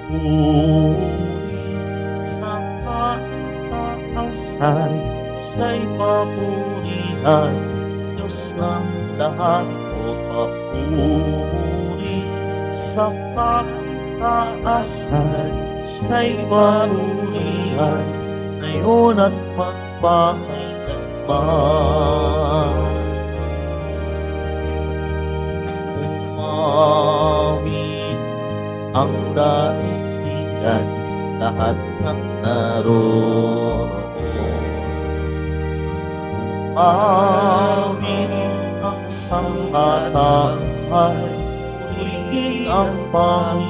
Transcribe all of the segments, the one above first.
Papuri sa kaitaasan, siya'y papurihan, Diyos ng lahat. O papuri sa kaitaasan, siya'y papurihan, ngayon at magpakailanman. Umawit ang daigdigan, lahat ng naroon. Umawit ang sangkatauhan, purihin ang Panginoon.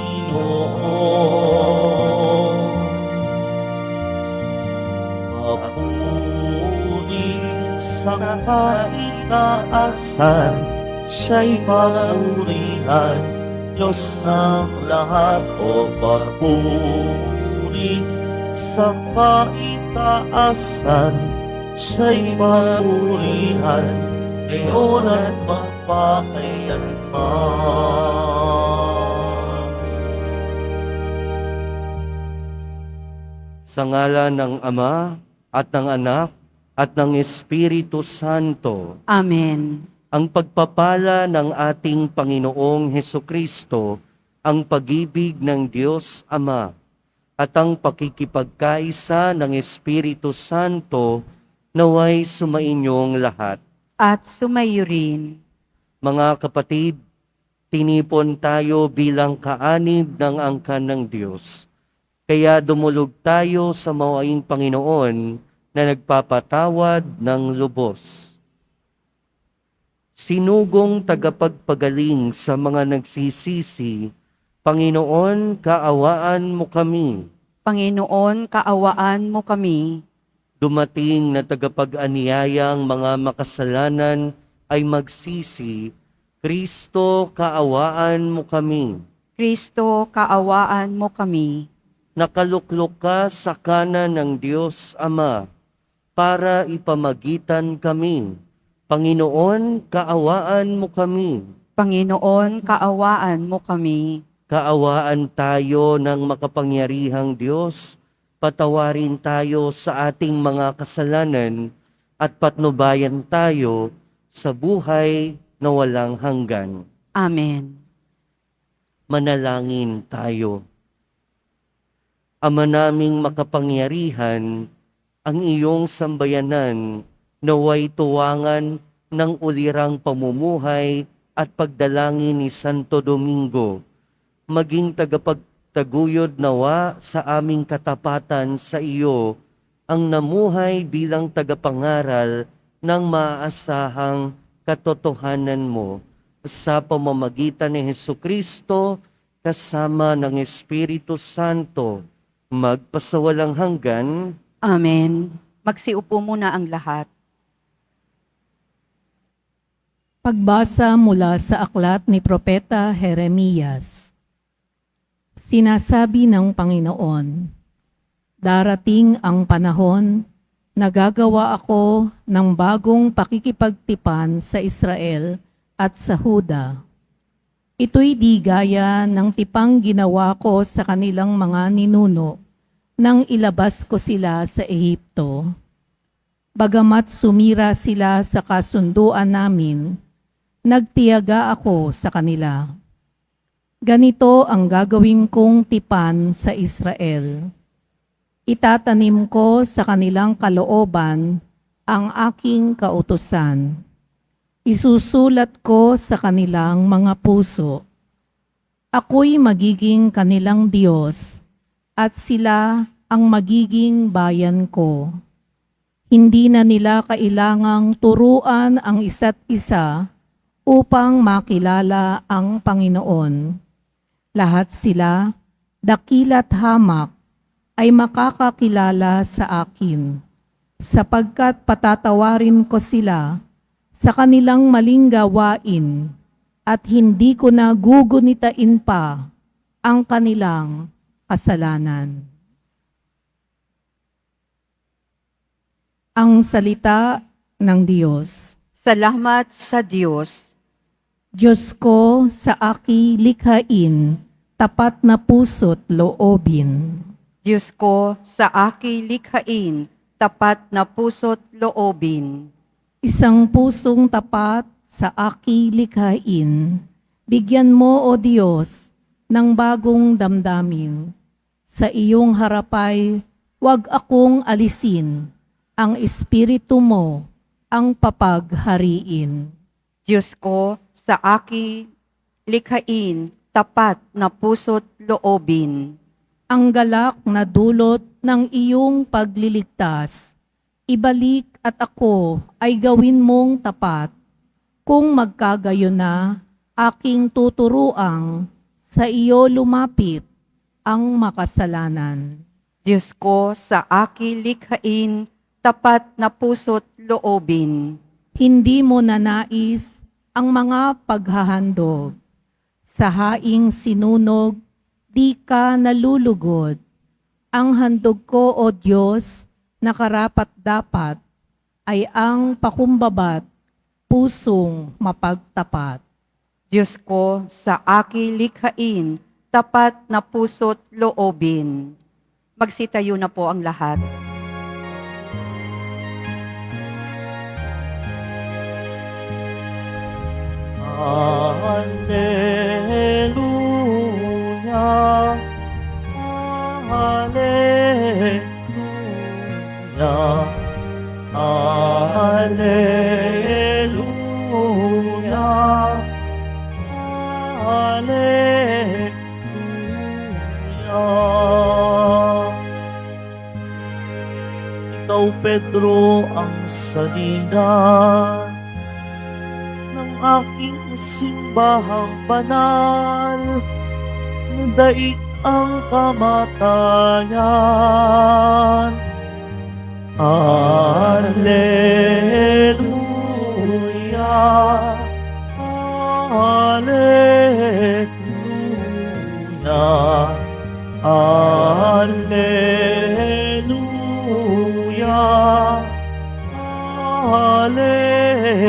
Papuri sa kaitaasan, siya'y papurihan, Diyos ng lahat. O papuri sa kaitaasan, siya'y papurihan, ngayon at magpakailanman. Sa ngalan ng Ama at ng Anak at ng Espiritu Santo, Amen. ang pagpapala ng ating Panginoong Hesukristo, ang pag-ibig ng Diyos Ama, at ang pakikipagkaisa ng Espiritu Santo naway sumainyong lahat. At sumayo rin. Mga kapatid, tinipon tayo bilang kaanib ng angkan ng Diyos. Kaya dumulog tayo sa mawaing Panginoon na nagpapatawad ng lubos. Sinugong tagapagpagaling sa mga nagsisisi, Panginoon, kaawaan mo kami. Panginoon, kaawaan mo kami. Dumating na tagapag-aniyayang mga makasalanan ay magsisi, Kristo, kaawaan mo kami. Kristo, kaawaan mo kami. Nakaluklok ka sa kanan ng Diyos Ama para ipamagitan kami. Panginoon, kaawaan mo kami. Panginoon, kaawaan mo kami. Kaawaan tayo ng makapangyarihang Diyos, patawarin tayo sa ating mga kasalanan at patnubayan tayo sa buhay na walang hanggan. Amen. Manalangin tayo. Ama naming makapangyarihan, ang iyong sambayanan naway tuwangan ng ulirang pamumuhay at pagdalangin ni Santo Domingo, maging tagapagtaguyod nawa sa aming katapatan sa iyo, ang namuhay bilang tagapangaral ng maaasahang katotohanan mo sa pamamagitan ni Hesukristo kasama ng Espiritu Santo, magpasawalang hanggan. Amen. Magsiupo muna ang lahat. Pagbasa mula sa aklat ni Propeta Jeremias. Sinasabi ng Panginoon, darating ang panahon na gagawa ako ng bagong pakikipagtipan sa Israel at sa Huda. Ito'y di gaya ng tipang ginawa ko sa kanilang mga ninuno nang ilabas ko sila sa Ehipto. Bagamat sumira sila sa kasunduan namin, nagtiyaga ako sa kanila. Ganito ang gagawin kong tipan sa Israel. Itatanim ko sa kanilang kalooban ang aking kautusan. Isusulat ko sa kanilang mga puso. Ako'y magiging kanilang Diyos at sila ang magiging bayan ko. Hindi na nila kailangang turuan ang isa't isa upang makilala ang Panginoon. Lahat sila, dakila't hamak, ay makakakilala sa akin, sapagkat patatawarin ko sila sa kanilang maling gawain at hindi ko na gugunitain pa ang kanilang kasalanan. Ang salita ng Diyos. Salamat sa Diyos. Diyos ko sa aki likhain, tapat na puso't loobin. Diyos ko, sa aki likhain, tapat na puso't loobin. Isang pusong tapat sa aki likhain. Bigyan mo, O Diyos, ng bagong damdamin. Sa iyong harapay, huwag akong alisin. Ang Espiritu mo ang papaghariin. Diyos ko, sa aki likhain, tapat na puso't loobin. Ang galak na dulot ng iyong pagliligtas, ibalik at ako ay gawin mong tapat. Kung magkagayon na, aking tuturuang sa iyo lumapit ang makasalanan. Diyos ko, sa aki likhain, tapat na puso't loobin. Hindi mo nanais ang mga paghahandog. Sa haing sinunog, di ka nalulugod. Ang handog ko, O Diyos, na karapat-dapat, ay ang pakumbabat, pusong mapagtapat. Diyos ko, sa aki likhain, tapat na puso't loobin. Magsitayo na po ang lahat. Alleluia, Alleluia, Alleluia, Alleluia. Ikaw, Pedro, ang salina ng aking simbahang banal, daig ang kamatayan. Alleluia, Alleluia, Alleluia, Alleluia.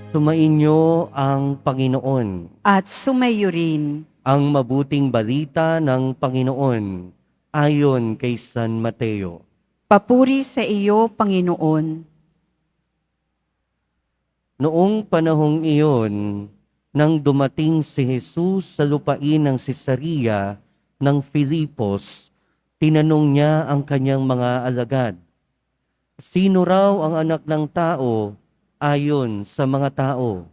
Sumainyo ang Panginoon. At sumayo rin. Ang mabuting balita ng Panginoon ayon kay San Mateo. Papuri sa iyo, Panginoon. Noong panahong iyon, nang dumating si Jesus sa lupain ng Cesarea ng Filipos, tinanong niya ang kanyang mga alagad, "Sino raw ang anak ng tao ayon sa mga tao?"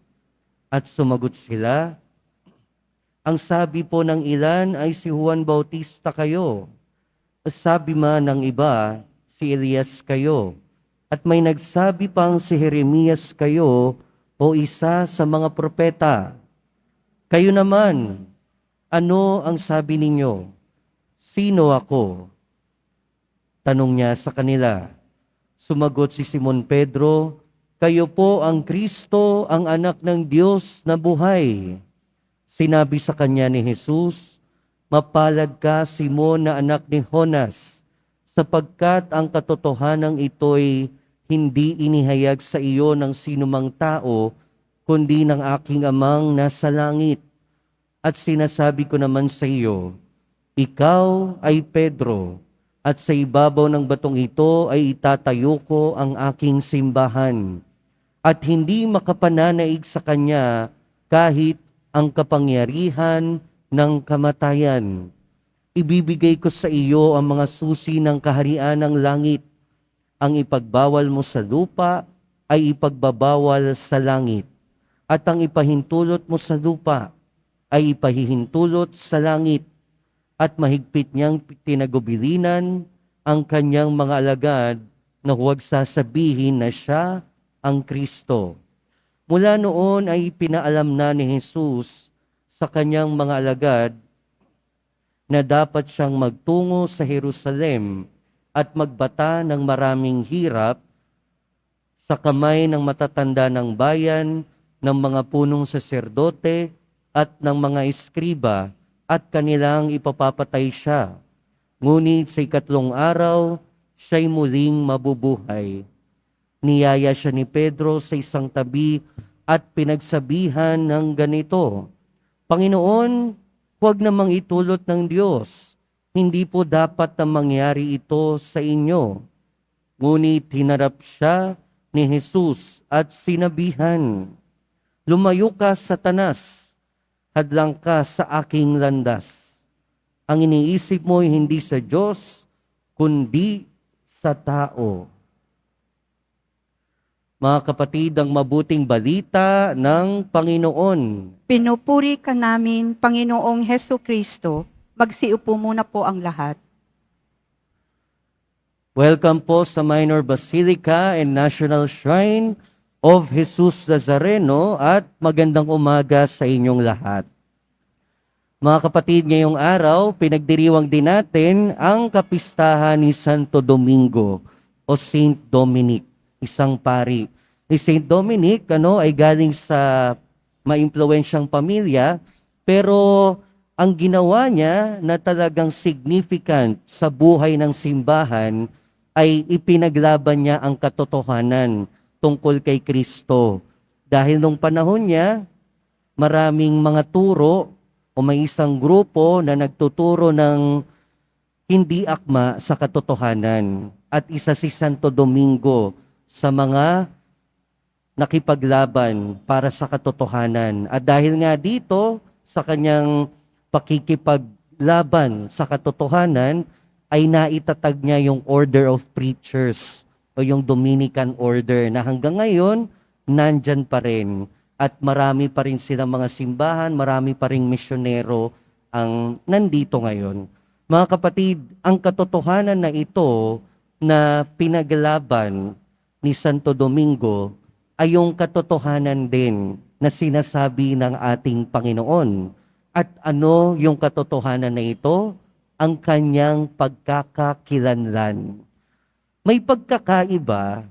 At sumagot sila, "Ang sabi po ng ilan ay si Juan Bautista kayo. Sabi man ng iba, si Elias kayo. At may nagsabi pang si Jeremias kayo o isa sa mga propeta. Kayo naman, ano ang sabi ninyo? Sino ako?" Tanong niya sa kanila. Sumagot si Simon Pedro, "Kayo po ang Kristo, ang anak ng Diyos na buhay." Sinabi sa kanya ni Jesus, "Mapalad ka, Simon, na anak ni Jonas, sapagkat ang katotohanan ito'y hindi inihayag sa iyo ng sinumang tao, kundi ng aking amang nasa langit. At sinasabi ko naman sa iyo, ikaw ay Pedro, at sa ibabaw ng batong ito ay itatayo ko ang aking simbahan, at hindi makapananaig sa kanya kahit ang kapangyarihan ng kamatayan. Ibibigay ko sa iyo ang mga susi ng kaharian ng langit. Ang ipagbawal mo sa lupa ay ipagbabawal sa langit, at ang ipahintulot mo sa lupa ay ipahihintulot sa langit, at mahigpit niyang tinagubilinan ang kanyang mga alagad na huwag sasabihin na siya ang Kristo. Mula noon ay pinaalam na ni Jesus sa kanyang mga alagad na dapat siyang magtungo sa Jerusalem at magbata ng maraming hirap sa kamay ng matatanda ng bayan, ng mga punong saserdote at ng mga eskriba, at kanilang ipapapatay siya. Ngunit sa ikatlong araw, siya'y muling mabubuhay. Niyaya siya ni Pedro sa isang tabi at pinagsabihan ng ganito, Panginoon, huwag namang itulot ng Diyos. Hindi po dapat na mangyari ito sa inyo. Ngunit hinarap siya ni Jesus at sinabihan, Lumayo ka, Satanas, hadlang ka sa aking landas. Ang iniisip mo ay hindi sa Diyos, kundi sa tao. Mga kapatid, ang mabuting balita ng Panginoon. Pinupuri ka namin, Panginoong Heso Kristo. Magsiupo muna po ang lahat. Welcome po sa Minor Basilica and National Shrine of Jesus Nazareno at magandang umaga sa inyong lahat. Mga kapatid, ngayong araw, pinagdiriwang din natin ang kapistahan ni Santo Domingo o Saint Dominic, isang pari. Ni Saint Dominic ay galing sa maimpluwensyang pamilya, pero ang ginawa niya na talagang significant sa buhay ng simbahan ay ipinaglaban niya ang katotohanan tungkol kay Kristo. Dahil nung panahon niya, maraming mga turo o may isang grupo na nagtuturo ng hindi akma sa katotohanan. At isa si Santo Domingo sa mga nakipaglaban para sa katotohanan. At dahil nga dito, sa kanyang pakikipaglaban sa katotohanan, ay naitatag niya yung Order of Preachers o yung Dominican Order na hanggang ngayon, nandyan pa rin. At marami pa rin silang mga simbahan, marami pa rin misyonero ang nandito ngayon. Mga kapatid, ang katotohanan na ito na pinaglaban ni Santo Domingo ay yung katotohanan din na sinasabi ng ating Panginoon. At ano yung katotohanan na ito? Ang kanyang pagkakakilanlan. May pagkakaiba,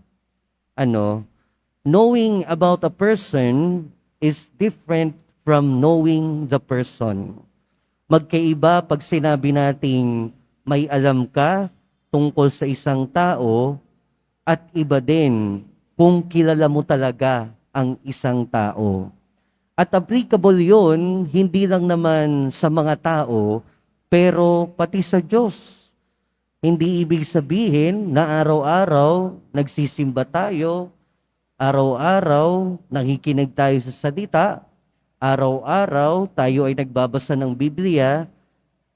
knowing about a person is different from knowing the person. Magkaiba pag sinabi nating may alam ka tungkol sa isang tao at iba din kung kilala mo talaga ang isang tao. At applicable yun, hindi lang naman sa mga tao, pero pati sa Diyos. Hindi ibig sabihin na araw-araw nagsisimba tayo, araw-araw nakikinig tayo sa salita, araw-araw tayo ay nagbabasa ng Biblia,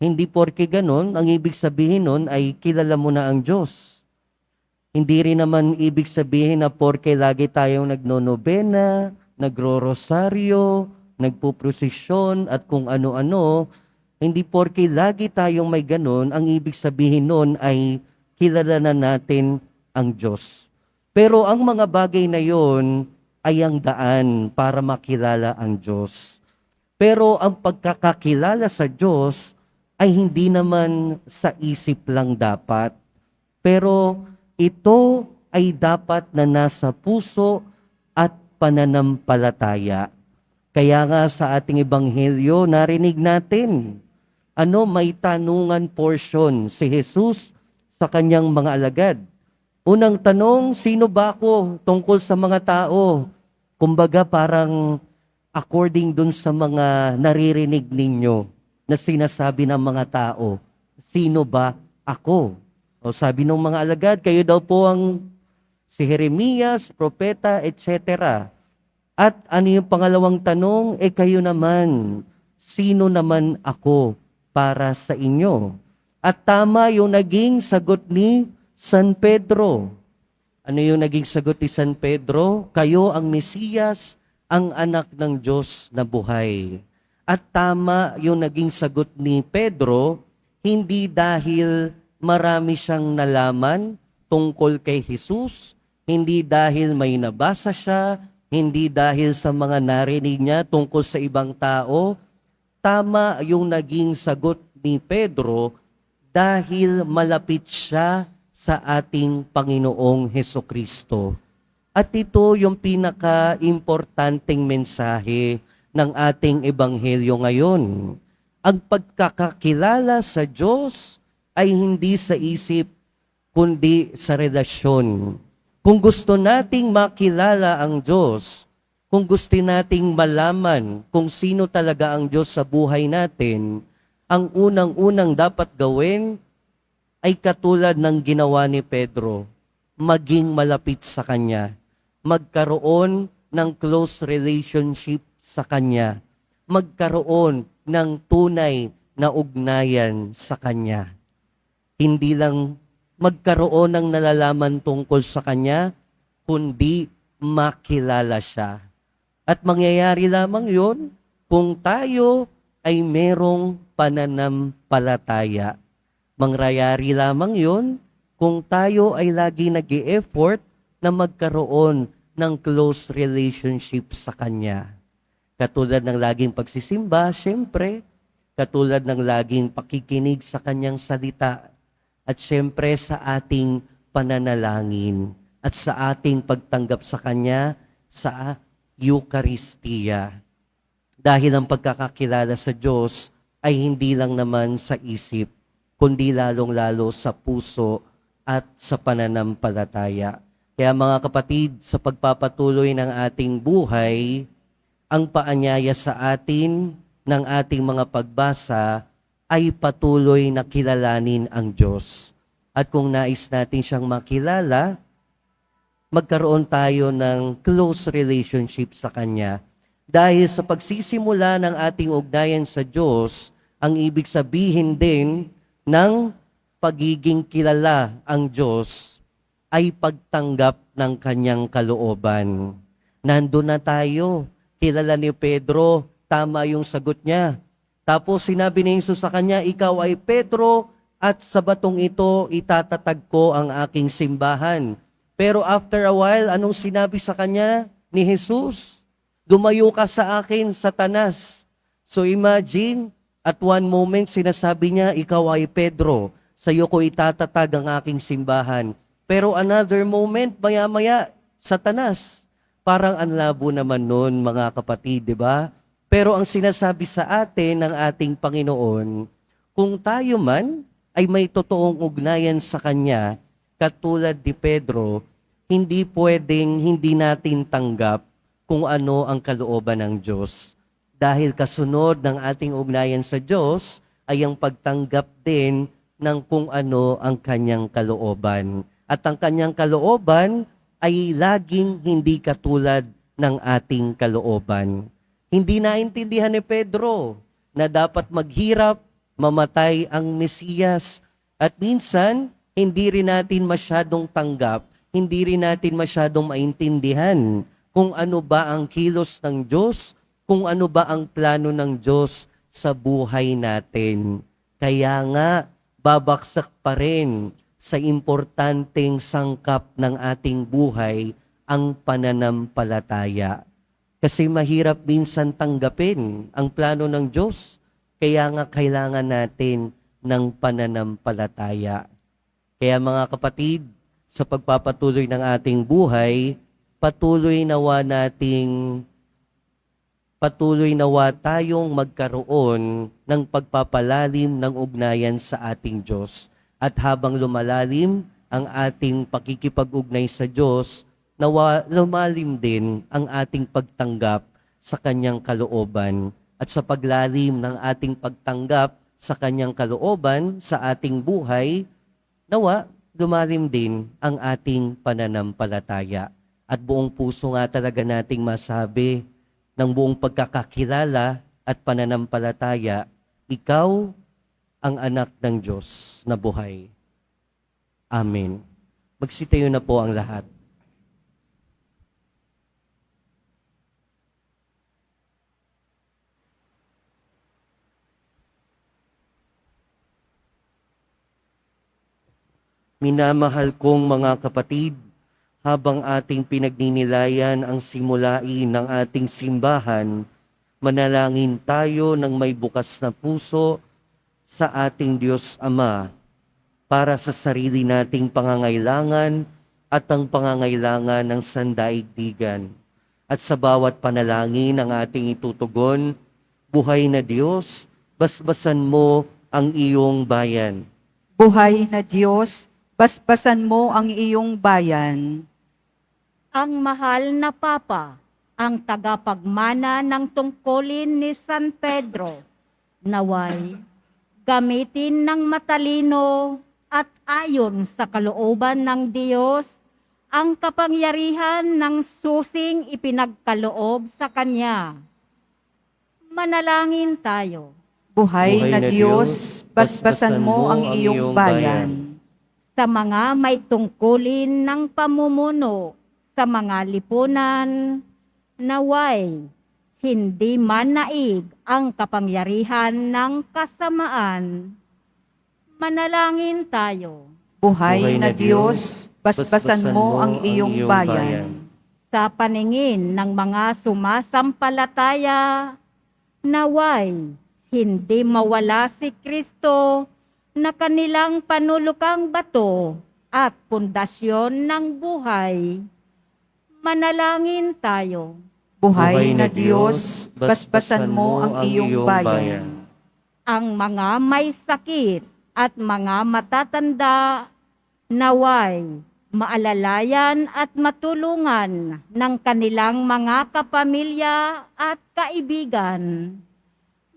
hindi porke ganun, ang ibig sabihin nun ay kilala mo na ang Diyos. Hindi rin naman ibig sabihin na porke lagi tayong nagnonobena, nagro-rosaryo, nagpuprosesyon at kung ano-ano, hindi porke lagi tayong may ganun, ang ibig sabihin nun ay kilala na natin ang Diyos. Pero ang mga bagay na yon ay ang daan para makilala ang Diyos. Pero ang pagkakakilala sa Diyos ay hindi naman sa isip lang dapat. Pero ito ay dapat na nasa puso at pananampalataya. Kaya nga sa ating ebanghelyo, narinig natin, may tanungan portion si Jesus sa kanyang mga alagad. Unang tanong, sino ba ako tungkol sa mga tao? Kumbaga parang according dun sa mga naririnig ninyo na sinasabi ng mga tao, sino ba ako? O sabi ng mga alagad, kayo daw po ang si Jeremias, propeta, etc. At ano yung pangalawang tanong? Kayo naman, sino naman ako para sa inyo? At tama yung naging sagot ni San Pedro. Ano yung naging sagot ni San Pedro? Kayo ang Mesiyas, ang anak ng Diyos na buhay. At tama yung naging sagot ni Pedro, hindi dahil marami siyang nalaman tungkol kay Jesus, hindi dahil may nabasa siya, hindi dahil sa mga narinig niya tungkol sa ibang tao. Tama yung naging sagot ni Pedro dahil malapit siya sa ating Panginoong Hesukristo. At ito yung pinaka-importanteng mensahe ng ating ebanghelyo ngayon. Ang pagkakakilala sa Diyos ay hindi sa isip, kundi sa relasyon. Kung gusto nating makilala ang Diyos, kung gusto nating malaman kung sino talaga ang Diyos sa buhay natin, ang unang-unang dapat gawin ay katulad ng ginawa ni Pedro, maging malapit sa Kanya, magkaroon ng close relationship sa Kanya, magkaroon ng tunay na ugnayan sa Kanya. Hindi lang magkaroon ng nalalaman tungkol sa Kanya, kundi makilala siya. At mangyayari lamang yon kung tayo ay merong pananampalataya. Mangyayari lamang yon kung tayo ay lagi nag-e-effort na magkaroon ng close relationship sa Kanya. Katulad ng laging pagsisimba, syempre, katulad ng laging pakikinig sa Kanyang salita, at syempre sa ating pananalangin, at sa ating pagtanggap sa Kanya sa Eucharistia. Dahil ang pagkakakilala sa Diyos ay hindi lang naman sa isip, kundi lalong-lalo sa puso at sa pananampalataya. Kaya mga kapatid, sa pagpapatuloy ng ating buhay, ang paanyaya sa atin ng ating mga pagbasa ay patuloy na kilalanin ang Diyos. At kung nais natin siyang makilala, magkaroon tayo ng close relationship sa Kanya. Dahil sa pagsisimula ng ating ugnayan sa Diyos, ang ibig sabihin din ng pagiging kilala ang Diyos ay pagtanggap ng Kanyang kalooban. Nandun na tayo. Kilala ni Pedro, tama yung sagot niya. Tapos sinabi ni Jesus sa kanya, ikaw ay Pedro at sa batong ito itatatag ko ang aking simbahan. Pero after a while, anong sinabi sa kanya ni Jesus? Lumayo ka sa akin, Satanas. So imagine, at one moment sinasabi niya, ikaw ay Pedro, sa iyo ko itatatag ang aking simbahan. Pero another moment, maya-maya, Satanas. Parang ang labo naman nun, mga kapatid, di ba? Pero ang sinasabi sa atin ng ating Panginoon, kung tayo man ay may totoong ugnayan sa Kanya, katulad ni Pedro, hindi pwedeng hindi natin tanggap kung ano ang kalooban ng Diyos. Dahil kasunod ng ating ugnayan sa Diyos ay ang pagtanggap din ng kung ano ang Kanyang kalooban. At ang Kanyang kalooban ay laging hindi katulad ng ating kalooban. Hindi naintindihan ni Pedro na dapat maghirap, mamatay ang Mesiyas. At minsan, hindi rin natin masyadong tanggap, hindi rin natin masyadong maintindihan kung ano ba ang kilos ng Diyos, kung ano ba ang plano ng Diyos sa buhay natin. Kaya nga, babaksak pa rin sa importanteng sangkap ng ating buhay ang pananampalataya. Kasi mahirap minsan tanggapin ang plano ng Diyos, kaya nga kailangan natin ng pananampalataya. Kaya mga kapatid, sa pagpapatuloy ng ating buhay, patuloy nawa tayong magkaroon ng pagpapalalim ng ugnayan sa ating Diyos. At habang lumalalim ang ating pakikipag-ugnay sa Diyos, nawa lumalim din ang ating pagtanggap sa Kanyang kalooban. At sa paglalim ng ating pagtanggap sa Kanyang kalooban sa ating buhay, nawa lumalim din ang ating pananampalataya. At buong puso nga talaga nating masabi ng buong pagkakakilala at pananampalataya, ikaw ang anak ng Diyos na buhay. Amen. Magsitayo na po ang lahat. Minamahal kong mga kapatid, habang ating pinagninilayan ang simulain ng ating simbahan, manalangin tayo ng may bukas na puso sa ating Diyos Ama para sa sarili nating pangangailangan at ang pangangailangan ng sandaigdigan. At sa bawat panalangin ang ating itutugon, buhay na Diyos, basbasan mo ang iyong bayan. Buhay na Diyos, basbasan mo ang iyong bayan. Ang mahal na Papa, ang tagapagmana ng tungkulin ni San Pedro, naway gamitin ng matalino at ayon sa kalooban ng Diyos ang kapangyarihan ng susing ipinagkaloob sa Kanya. Manalangin tayo. Buhay na Diyos, basbasan mo ang iyong bayan. Sa mga may tungkulin ng pamumuno sa mga lipunan, naway hindi manaig ang kapangyarihan ng kasamaan. Manalangin tayo. Buhay na Diyos, basbasan mo ang iyong bayan. Sa paningin ng mga sumasampalataya, naway hindi mawala si Kristo na kanilang panulukang bato at pundasyon ng buhay. Manalangin tayo. Buhay na Diyos, basbasan mo ang iyong bayan. Ang mga may sakit at mga matatanda, naway maalalayan at matulungan ng kanilang mga kapamilya at kaibigan.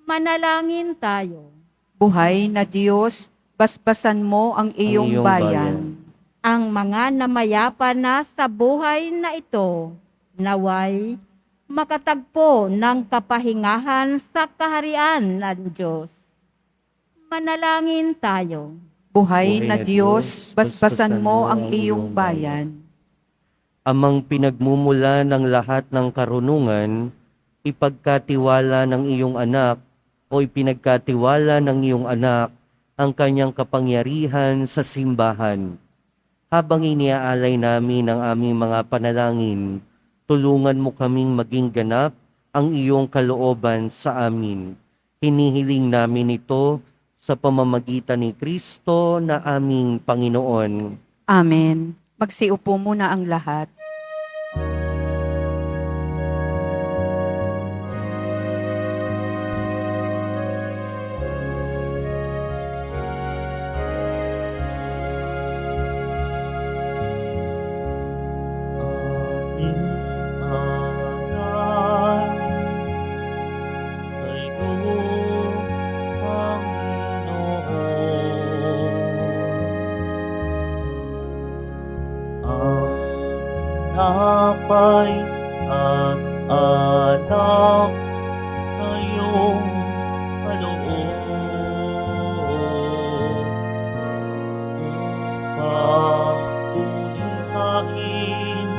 Manalangin tayo. Buhay na Diyos, basbasan mo ang iyong bayan. Ang mga namayapa na sa buhay na ito, naway makatagpo ng kapahingahan sa kaharian ng Diyos. Manalangin tayo. Buhay na Diyos, basbasan mo ang iyong bayan. Amang pinagmumula ng lahat ng karunungan, ipagkatiwala ng iyong anak o ipinagkatiwala ng iyong anak ang kanyang kapangyarihan sa simbahan. Habang iniaalay namin ang aming mga panalangin, tulungan mo kaming maging ganap ang iyong kalooban sa amin. Hinihiling namin ito sa pamamagitan ni Kristo na aming Panginoon. Amen. Magsiupo muna ang lahat. Aming alay sa iyo, Panginoon. Ang napay at anak na iyong kaloob. Pagtunihain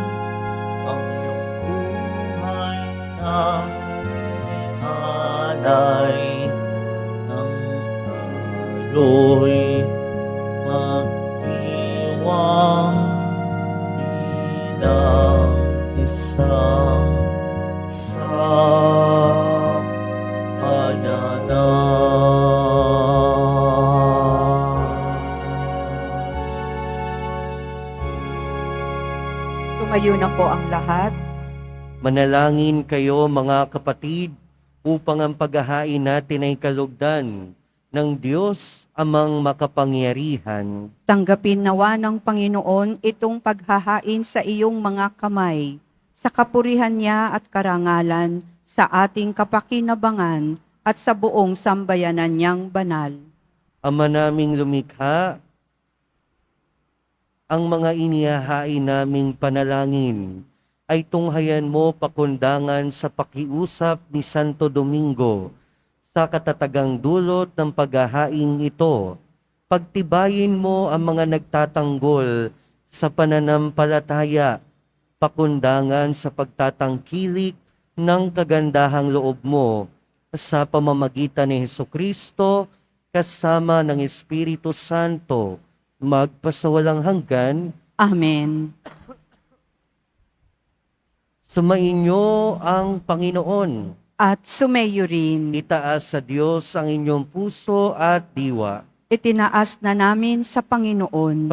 ang iyong buhay na inalay ng tayo'y mag-iwang bilang isang sambayanan. Tumayo na po ang lahat. Manalangin kayo mga kapatid upang ang paghahain natin ay kalugdan ng Diyos amang makapangyarihan. Tanggapin nawa ng Panginoon itong paghahain sa iyong mga kamay, sa kapurihan niya at karangalan, sa ating kapakinabangan at sa buong sambayanan niyang banal. Ama naming lumikha, ang mga inihahain naming panalangin ay tunghayan mo pakundangan sa pakiusap ni Santo Domingo sa katatagang dulot ng paghahain ito. Pagtibayin mo ang mga nagtatanggol sa pananampalataya, pakundangan sa pagtatangkilik ng kagandahang loob mo sa pamamagitan ni Hesukristo kasama ng Espiritu Santo, magpasawalang hanggan. Amen. Sumainyo ang Panginoon. At sumayo rin. Itaas sa Diyos ang inyong puso at diwa. Itinaas na namin sa Panginoon.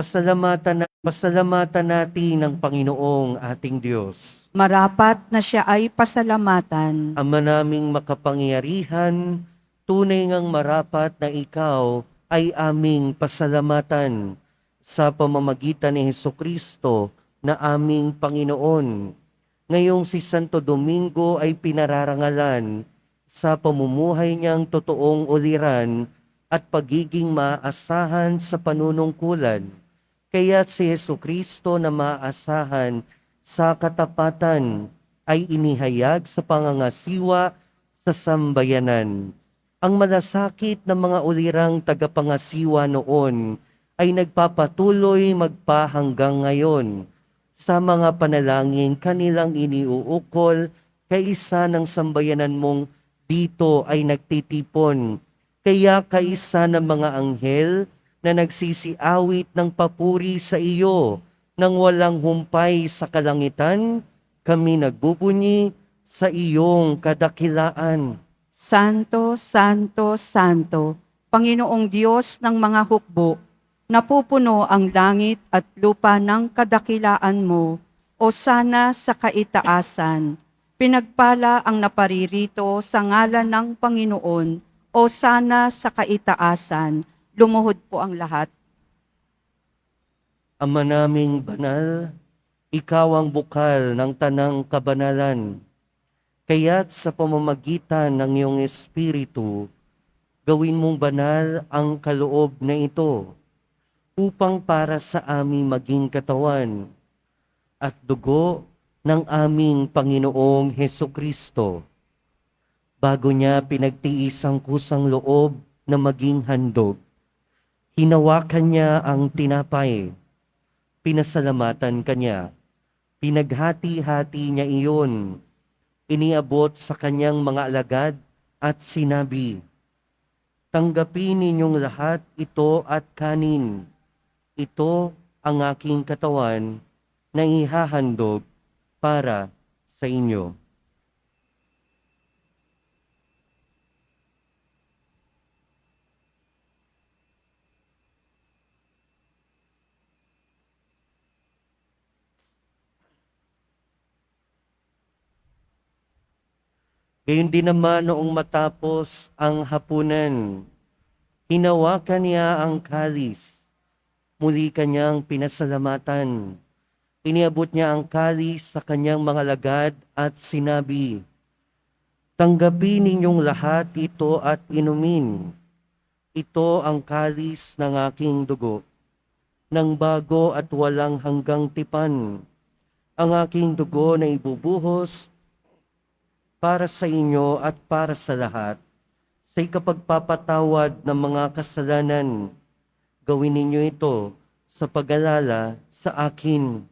Pasalamatan natin ang Panginoong ating Diyos. Marapat na siya ay pasalamatan. Ama naming makapangyarihan, tunay ngang marapat na ikaw ay aming pasalamatan sa pamamagitan ni Hesukristo na aming Panginoon. ngayong si Santo Domingo ay pinararangalan sa pamumuhay niyang totoong uliran at pagiging maasahan sa panunungkulan. Kaya si Jesucristo na maasahan sa katapatan ay inihayag sa pangangasiwa sa sambayanan. Ang malasakit ng mga ulirang tagapangasiwa noon ay nagpapatuloy magpa hanggang ngayon sa mga panalangin kanilang iniuukol kaisa ng sambayanan mong dito ay nagtitipon. Kaya kaisa ng mga anghel na nagsisiawit ng papuri sa iyo nang walang humpay sa kalangitan, kami nagbubunyi sa iyong kadakilaan. Santo, Santo, Santo, Panginoong Diyos ng mga hukbo, napupuno ang langit at lupa ng kadakilaan mo, o sana sa kaitaasan. Pinagpala ang naparirito sa ngalan ng Panginoon, o sana sa kaitaasan. Lumuhod po ang lahat. Ama naming banal, ikaw ang bukal ng tanang kabanalan. Kaya't sa pamamagitan ng iyong Espiritu, gawin mong banal ang kaloob na ito upang para sa aming maging katawan at dugo ng aming Panginoong Hesukristo. Bago niya pinagtiis ang kusang loob na maging handog, hinawakan niya ang tinapay, pinasalamatan kanya, pinaghati-hati niya iyon, iniabot sa kanyang mga alagad at sinabi, "Tanggapin ninyong lahat ito at kanin. Ito ang aking katawan na ihahandog para sa inyo." Gayon din naman noong matapos ang hapunan, hinawakan niya ang kalis, muli kanyang pinasalamatan. Iniabot niya ang kalis sa kanyang mga lagad at sinabi, "Tanggapin ninyong lahat ito at inumin. Ito ang kalis ng aking dugo, ng bago at walang hanggang tipan. Ang aking dugo na ibubuhos para sa inyo at para sa lahat, sa ikapagpapatawad ng mga kasalanan. Gawin ninyo ito sa pag-alala sa akin."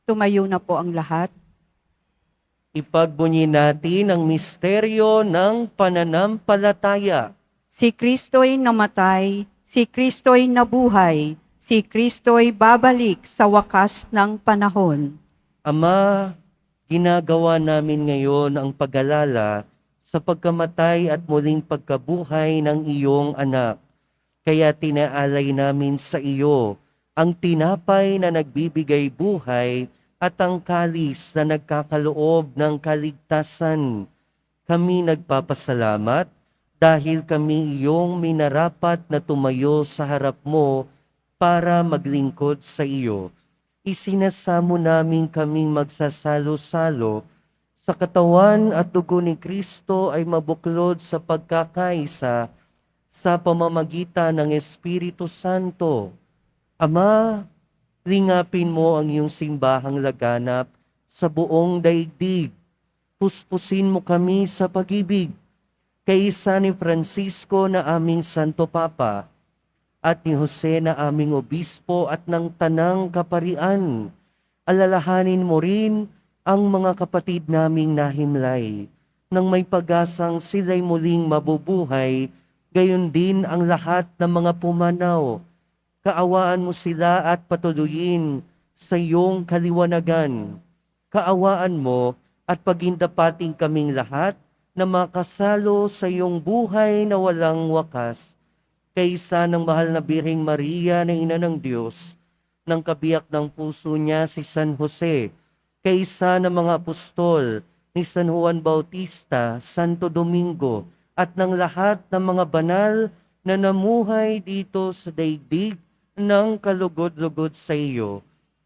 Tumayo na po ang lahat. Ipagbunyi natin ang misteryo ng pananampalataya. Si Kristo'y namatay, si Kristo'y nabuhay, si Kristo'y babalik sa wakas ng panahon. Ama, ginagawa namin ngayon ang pag-alala sa pagkamatay at muling pagkabuhay ng iyong anak. Kaya tinaalay namin sa iyo ang tinapay na nagbibigay buhay at ang kalis na nagkakaloob ng kaligtasan. Kami nagpapasalamat dahil kami iyong minarapat na tumayo sa harap mo para maglingkod sa iyo. Isinasamo namin kaming magsasalo-salo sa katawan at dugo ni Kristo ay mabuklod sa pagkakaisa sa pamamagitan ng Espiritu Santo. Ama, lingapin mo ang iyong simbahang laganap sa buong daigdig. Puspusin mo kami sa pag-ibig, kaisa ni Francisco na aming Santo Papa, at ni Jose na aming Obispo at ng Tanang Kaparian. Alalahanin mo rin ang mga kapatid naming nahimlay, nang may pag-asang sila'y muling mabubuhay, gayon din ang lahat ng mga pumanaw. Kaawaan mo sila at patuloyin sa iyong kaliwanagan. Kaawaan mo at pagindapating kaming lahat na makasalo sa iyong buhay na walang wakas. Kaysa ng mahal na Birheng Maria na Ina ng Diyos, ng kabiyak ng puso niya si San Jose, kaysa ng mga apostol ni San Juan Bautista, Santo Domingo, at ng lahat ng mga banal na namuhay dito sa daigdig ng kalugod-lugod sa iyo.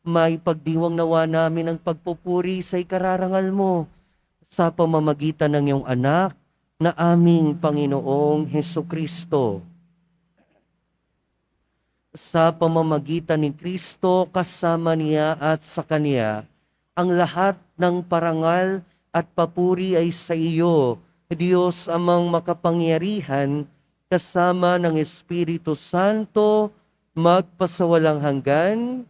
May pagdiwang nawa namin ang pagpupuri sa ikararangal mo sa pamamagitan ng iyong anak na aming Panginoong Heso Kristo. Sa pamamagitan ni Kristo, kasama niya at sa Kanya, ang lahat ng parangal at papuri ay sa iyo, Diyos amang makapangyarihan, kasama ng Espiritu Santo, magpasawalang hanggan.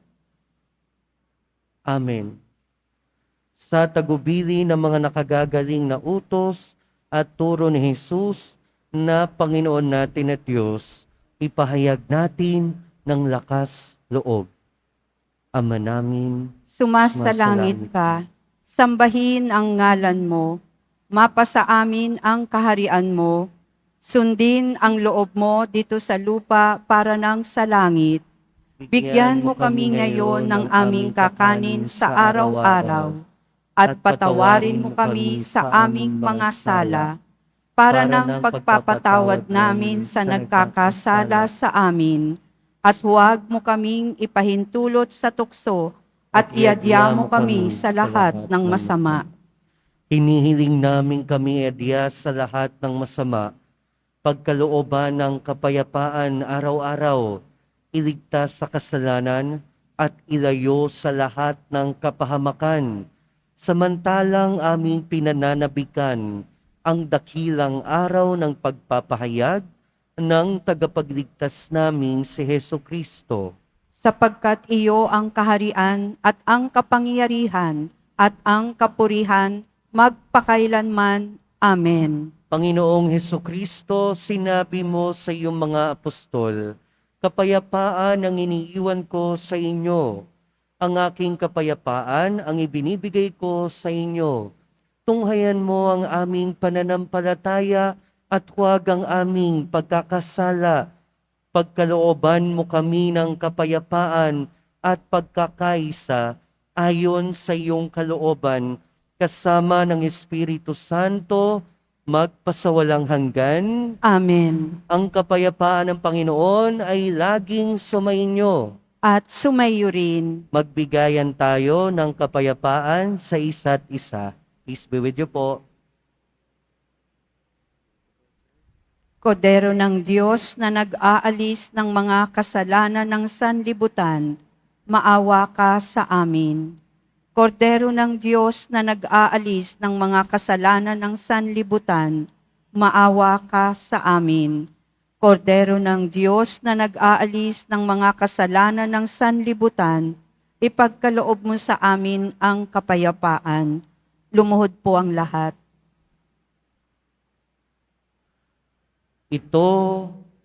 Amen. Sa tagubili ng mga nakagagaling na utos at turo ni Jesus na Panginoon natin at Diyos, ipahayag natin ng lakas loob. Ama namin, Sumasalangit ka, sambahin ang ngalan mo, mapasa amin ang kaharian mo, sundin ang loob mo dito sa lupa para ng sa langit. Bigyan mo kami ngayon ng aming kakanin sa araw-araw, at patawarin mo kami sa aming mga sala, para ng pagpapatawad namin sa nagkakasala sa amin, at huwag mo kaming ipahintulot sa tukso, at iadya mo kami sa lahat ng masama. hinihiling namin kami adya sa lahat ng masama, pagkalooban ng kapayapaan araw-araw, iligtas sa kasalanan at ilayo sa lahat ng kapahamakan, samantalang aming pinananabikan ang dakilang araw ng pagpapahayag ng tagapagligtas naming si Heso Kristo. Sapagkat iyo ang kaharian at ang kapangyarihan at ang kapurihan magpakailanman. Amen. Panginoong Heso Kristo, sinabi mo sa iyong mga apostol, kapayapaan ang iniiwan ko sa inyo. Ang aking kapayapaan ang ibinibigay ko sa inyo. Tunghayan mo ang aming pananampalataya at huwag ang aming pagkakasala. Pagkalooban mo kami ng kapayapaan at pagkakaisa ayon sa iyong kalooban, kasama ng Espiritu Santo, magpasawalang hanggan. Amen. Ang kapayapaan ng Panginoon ay laging sumainyo. At sumayo rin. Magbigayan tayo ng kapayapaan sa isa't isa. Peace be with you po. Kordero ng Diyos na nag-aalis ng mga kasalanan ng sanlibutan, maawa ka sa amin. Kordero ng Diyos na nag-aalis ng mga kasalanan ng sanlibutan, maawa ka sa amin. Kordero ng Diyos na nag-aalis ng mga kasalanan ng sanlibutan, ipagkaloob mo sa amin ang kapayapaan. Lumuhod po ang lahat. Ito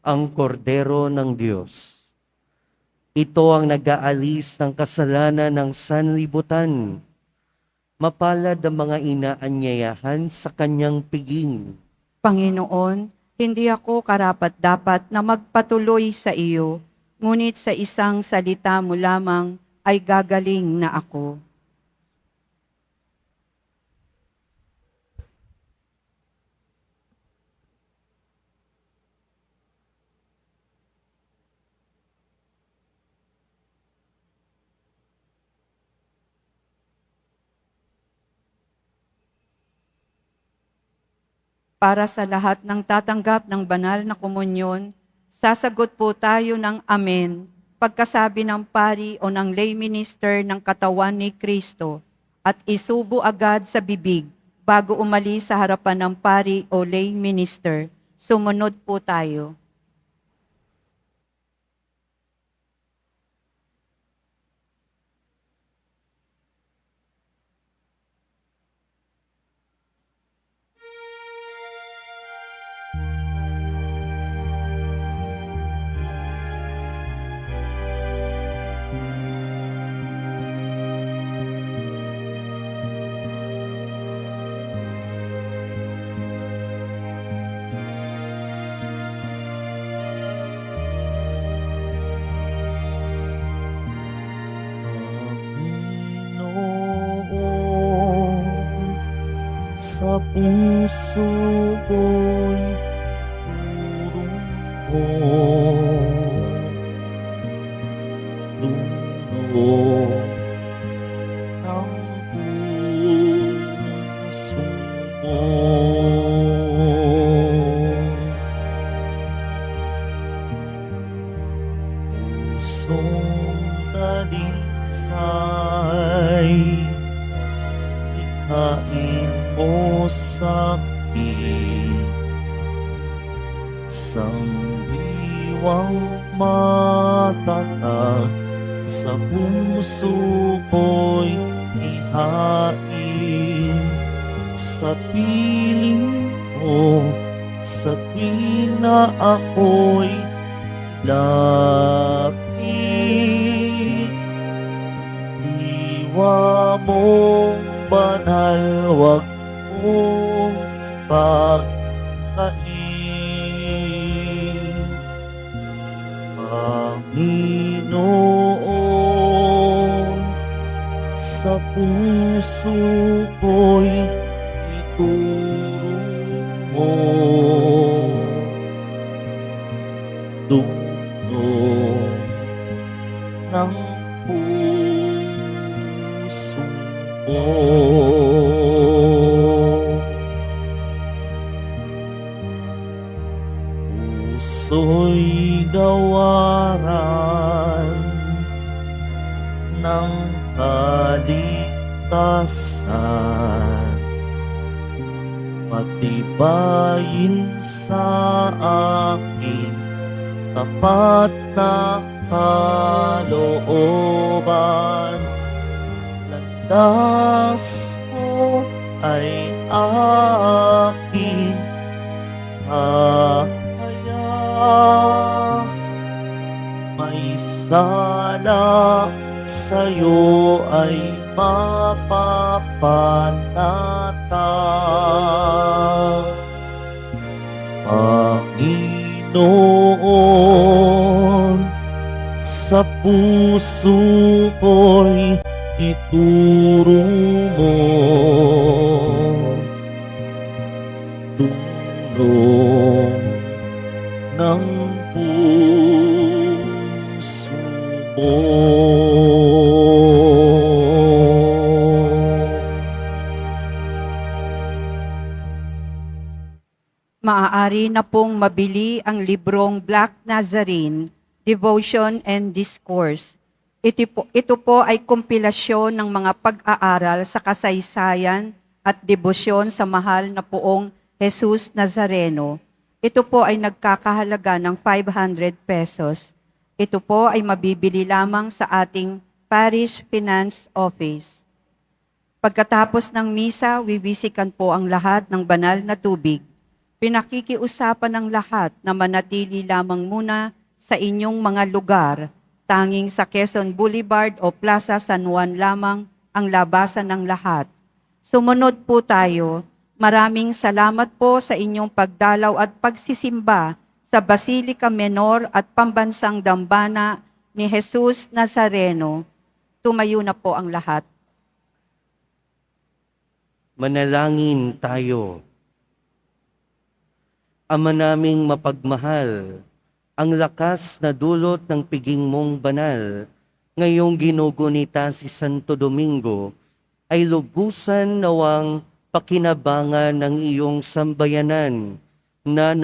ang kordero ng Diyos. Ito ang nag-aalis ng kasalanan ng sanlibutan. Mapalad ang mga inaanyayahan sa kanyang piging. Panginoon, hindi ako karapat-dapat na magpatuloy sa iyo, ngunit sa isang salita mo lamang ay gagaling na ako. Para sa lahat ng tatanggap ng banal na komunyon, sasagot po tayo ng Amen pagkasabi ng pari o ng lay minister ng katawan ni Kristo at isubo agad sa bibig bago umalis sa harapan ng pari o lay minister. Sumunod po tayo. puso ko'y dulo ng puso mo. Pusong dalisay, ikain mo sa'kin, sangliwang matatag sa puso ko'y ihain, sa piling ko sa tuwing na ako'y lapit. Diwa mong banal, wag mong pagkain. Panginoon, sa puso ko'y ituro mo. Dulo ng puso mo. Puso'y gawaran ng kaligtasan, patibayin sa akin tapat na kalooban. Landas mo ay aking hahaya, may sala sa'yo ay mapapanatag. Panginoon, sa puso ko'y ituro mo. Dulo ng puso mo. Maaari na pong mabili ang librong Black Nazarene, Devotion and Discourse. Ito po ay kompilasyon ng mga pag-aaral sa kasaysayan at debosyon sa mahal na poong Jesus Nazareno. Ito po ay nagkakahalaga ng 500 pesos. Ito po ay mabibili lamang sa ating Parish Finance Office. Pagkatapos ng misa, wiwisikan po ang lahat ng banal na tubig. Pinakikiusapan ng lahat na manatili lamang muna sa inyong mga lugar. Tanging sa Quezon Boulevard o Plaza San Juan lamang ang labasan ng lahat. Sumunod po tayo. Maraming salamat po sa inyong pagdalaw at pagsisimba sa Basilica Menor at Pambansang Dambana ni Jesus Nazareno. Tumayo na po ang lahat. Manalangin tayo. Ama naming mapagmahal, ang lakas na dulot ng piging mong banal, ngayong ginugunita si Santo Domingo, ay lubusan nawang pakinabangan ng iyong sambayanan na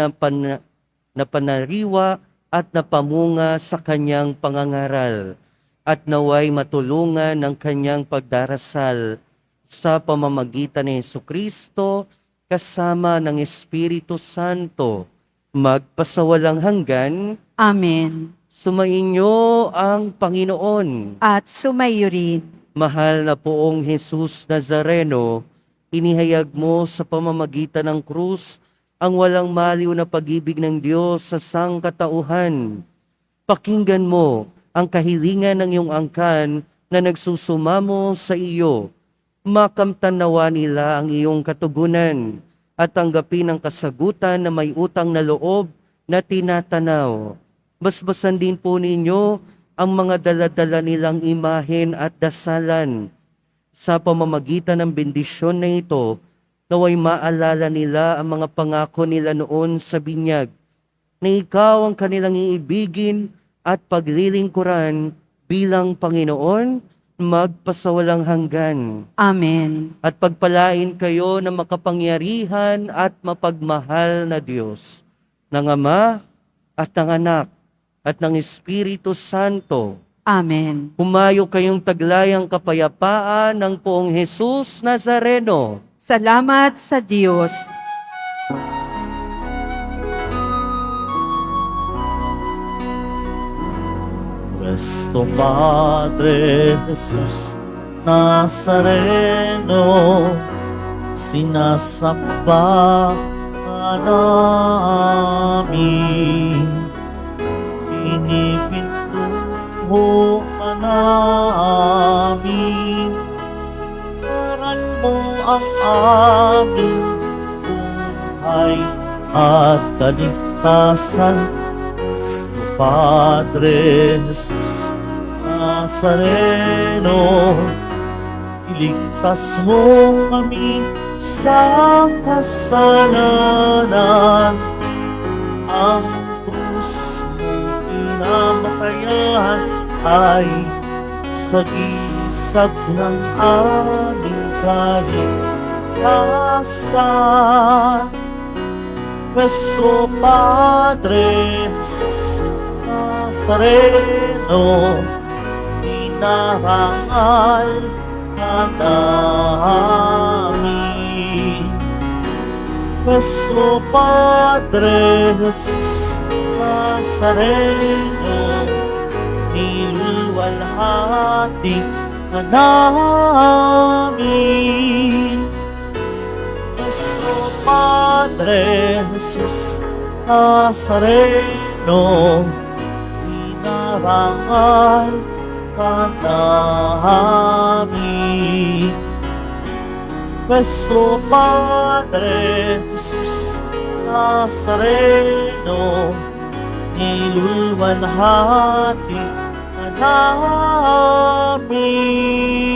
napanariwa at napamunga sa kanyang pangangaral at naway matulungan ng kanyang pagdarasal sa pamamagitan ni Jesucristo kasama ng Espiritu Santo, magpasawalang hanggan. Amen. Sumainyo ang Panginoon. At sumayo rin. Mahal na poong Jesus Nazareno, inihayag mo sa pamamagitan ng krus ang walang maliw na pag-ibig ng Diyos sa sangkatauhan. Pakinggan mo ang kahilingan ng iyong angkan na nagsusumamo sa iyo. Makamtan nawa nila ang iyong katugunan at tanggapin ang kasagutan na may utang na loob na tinatanaw. Basbasan din po ninyo ang mga daladala nilang imahen at dasalan. Sa pamamagitan ng bendisyon na ito, Naway maalala nila ang mga pangako nila noon sa binyag, na ikaw ang kanilang iibigin at paglilingkuran bilang Panginoon magpasawalang hanggan. Amen. At pagpalain kayo ng makapangyarihan at mapagmahal na Diyos, ng Ama at ng Anak at ng Espiritu Santo. Amen. Humayo kayong taglayang kapayapaan ng Poong Jesus Nazareno. Salamat sa Diyos. Nuestro Padre Jesus Nazareno, sinasamba ka namin, pinipintuho ka namin, paran mo ang aming buhay at kaligtasan. Nuestro Padre Jesus Nazareno, iligtas mo kami sa kasalanan. Ang krus mo pinamatayan ay sagisag ng aming kaligtasan. Nuestro Padre Jesus Nazareno, inarangal ka namin. Nuestro Padre Jesus Nazareno, niluwalhati ka namin. Nuestro Padre Jesus Nazareno, inarangal ka namin. Nuestro Padre Jesus Nazareno, niluwalhati ka namin.